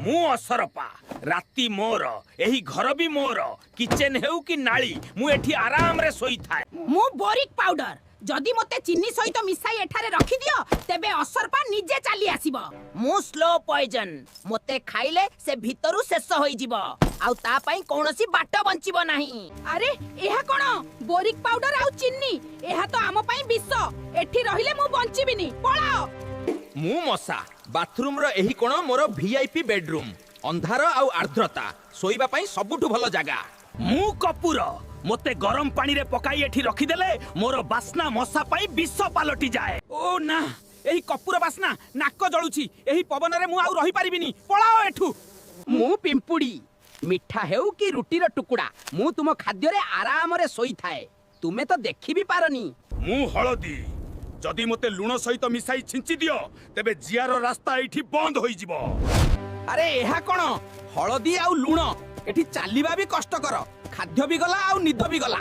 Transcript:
मु असरपा राती मोर एही घर भी मोर किचन हेउ कि नाली मु एठी आराम रे सोई थाए। मु बोरिक पाउडर जदि मते चीनी सहित मिसाई एठारे रखि दियो तेबे असरपा निजे चाली आसीबो। मु स्लो पॉइजन मते खाइले से भितरु शेष होई जिवो आउ ता पई कोनोसी बाट बंचिबो नाही। अरे एहा कोन बोरिक पाउडर आउ चीनी एहा तो आम पई विष एठी रहिले मु बंचिबिनी पळाओ। मु मसा बाथरूम रो एही कोण मोर वीआईपी बेडरूम अंधार आउ आर्द्रता सोइबा पई सबुठु भलो जागा। मु कपूर मते गरम पानी रे पकाई एठी रखि देले मोर बास्ना मसा पई विष पालटी जाए। ओ ना एही कपूर बास्ना नाक जळुची एही पवन रे मु आउ रही परिबिनी पळाओ एठू। मु पिंपुड़ी मिठा हेउ कि रुटी रो टुकुड़ा मु तुम खाद्य रे आराम रे सोई थाए तुमे तो देखि भी पारनी। मु हळदी जदि मते लुण सहित मिसाई छिंची दियो तेबे जियार रास्ता एठी बंद होई जिवो। अरे एहा कोन हळदी आउ लुण एठी चालिबा भी कष्ट कर खाद्य भी गला आउ निद भी गला।